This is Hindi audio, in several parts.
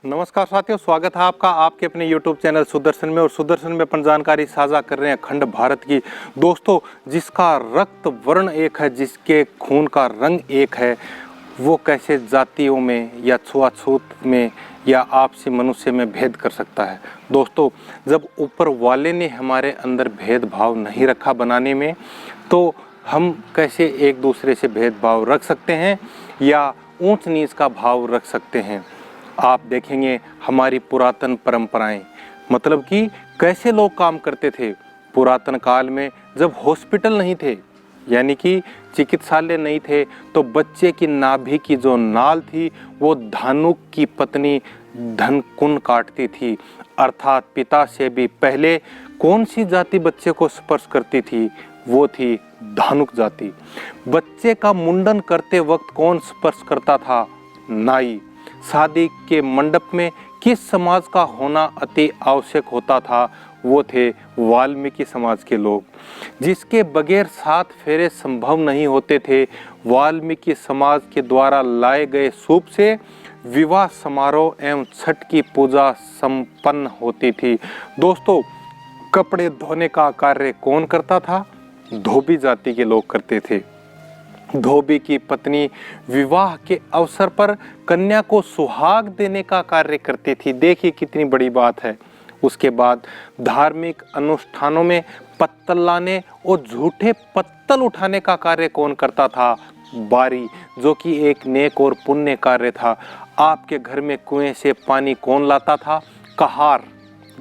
नमस्कार साथियों, स्वागत है आपका आपके अपने YouTube चैनल सुदर्शन में। और सुदर्शन में अपन जानकारी साझा कर रहे हैं अखंड भारत की। दोस्तों, जिसका रक्त वर्ण एक है, जिसके खून का रंग एक है, वो कैसे जातियों में या छुआछूत में या आपसी मनुष्य में भेद कर सकता है। दोस्तों, जब ऊपर वाले ने हमारे अंदर भेदभाव नहीं रखा बनाने में, तो हम कैसे एक दूसरे से भेदभाव रख सकते हैं या ऊंच नीच का भाव रख सकते हैं। आप देखेंगे हमारी पुरातन परंपराएं, मतलब कि कैसे लोग काम करते थे पुरातन काल में। जब हॉस्पिटल नहीं थे, यानी कि चिकित्सालय नहीं थे, तो बच्चे की नाभि की जो नाल थी वो धानुक की पत्नी धनकुन काटती थी। अर्थात पिता से भी पहले कौन सी जाति बच्चे को स्पर्श करती थी, वो थी धानुक जाति। बच्चे का मुंडन करते वक्त कौन स्पर्श करता था? नाई। शादी के मंडप में किस समाज का होना अति आवश्यक होता था? वो थे वाल्मीकि समाज के लोग। जिसके बगैर 7 फेरे संभव नहीं होते थे, वाल्मीकि समाज के द्वारा लाए गए सूप से विवाह समारोह एवं छठ की पूजा संपन्न होती थी। दोस्तों, कपड़े धोने का कार्य कौन करता था? धोबी जाति के लोग करते थे। धोबी की पत्नी विवाह के अवसर पर कन्या को सुहाग देने का कार्य करती थी। देखिए कितनी बड़ी बात है। उसके बाद धार्मिक अनुष्ठानों में पत्तल लाने और झूठे पत्तल उठाने का कार्य कौन करता था? बारी, जो कि एक नेक और पुण्य कार्य था। आपके घर में कुएं से पानी कौन लाता था? कहार,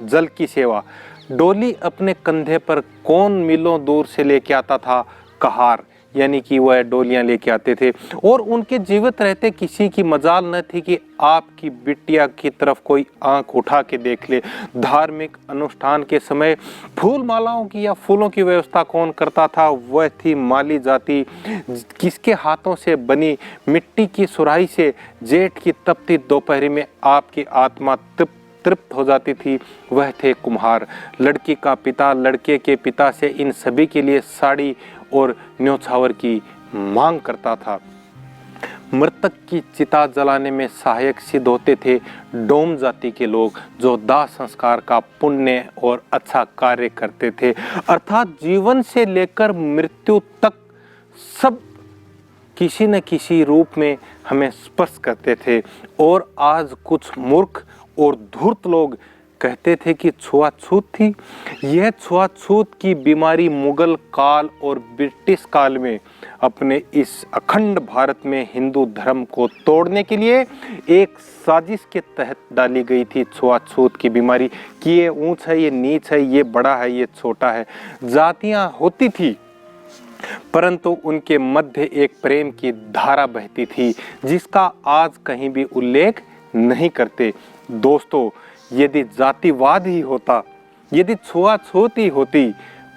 जल की सेवा। डोली अपने कंधे पर कौन मीलों दूर से लेके आता था? कहार, यानी कि वह डोलियां लेके आते थे। और उनके जीवित रहते किसी की मजाल न थी कि आपकी बिटिया की तरफ कोई आंख उठा के देख ले। धार्मिक अनुष्ठान के समय फूल मालाओं की या फूलों की व्यवस्था कौन करता था? वह थी माली जाति। किसके हाथों से बनी मिट्टी की सुराही से जेठ की तपती दोपहरी में आपकी आत्मा तृप्त हो जाती थी? वह थे कुम्हार। लड़की का पिता लड़के के पिता से इन सभी के लिए साड़ी और न्योछावर की मांग करता था। मृतक की चिता जलाने में सहायक सिद्ध होते थे डोम जाति के लोग, जो दाह संस्कार का पुण्य और अच्छा कार्य करते थे। अर्थात जीवन से लेकर मृत्यु तक सब किसी न किसी रूप में हमें स्पर्श करते थे। और आज कुछ मूर्ख और धूर्त लोग कहते थे कि छुआछूत थी। यह छुआछूत की बीमारी मुगल काल और ब्रिटिश काल में अपने इस अखंड भारत में हिंदू धर्म को तोड़ने के लिए एक साजिश के तहत डाली गई थी। छुआछूत की बीमारी कि ये ऊंच है, ये नीच है, ये बड़ा है, ये छोटा है। जातियां होती थी, परंतु उनके मध्य एक प्रेम की धारा बहती थी, जिसका आज कहीं भी उल्लेख नहीं करते। दोस्तों, यदि जातिवाद ही होता, यदि छुआछूत ही होती,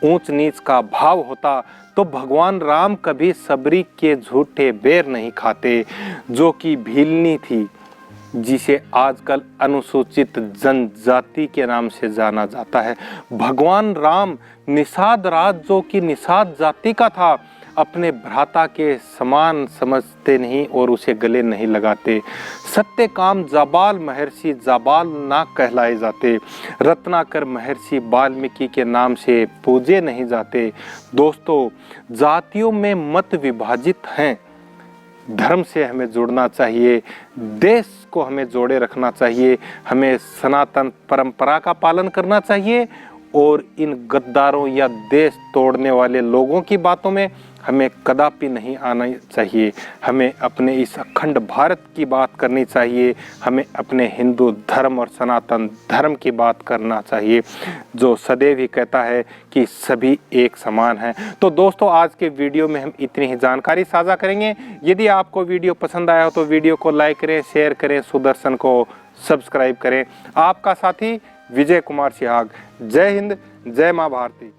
ऊंच नीच का भाव होता, तो भगवान राम कभी सबरी के झूठे बेर नहीं खाते, जो कि भीलनी थी, जिसे आजकल अनुसूचित जनजाति के नाम से जाना जाता है। भगवान राम निषाद राज, जो कि निषाद जाति का था, अपने भ्राता के समान समझते नहीं और उसे गले नहीं लगाते। सत्यकाम जाबाल महर्षि जाबाल ना कहलाए जाते। रत्नाकर महर्षि वाल्मीकि के नाम से पूजे नहीं जाते। दोस्तों, जातियों में मत विभाजित हैं। धर्म से हमें जुड़ना चाहिए, देश को हमें जोड़े रखना चाहिए, हमें सनातन परंपरा का पालन करना चाहिए और इन गद्दारों या देश तोड़ने वाले लोगों की बातों में हमें कदापि नहीं आना चाहिए। हमें अपने इस अखंड भारत की बात करनी चाहिए। हमें अपने हिंदू धर्म और सनातन धर्म की बात करना चाहिए, जो सदैव ही कहता है कि सभी एक समान हैं। तो दोस्तों, आज के वीडियो में हम इतनी ही जानकारी साझा करेंगे। यदि आपको वीडियो पसंद आया हो तो वीडियो को लाइक करें, शेयर करें, सुदर्शन को सब्सक्राइब करें। आपका साथी विजय कुमार सिहाग। जय हिंद, जय मां भारती।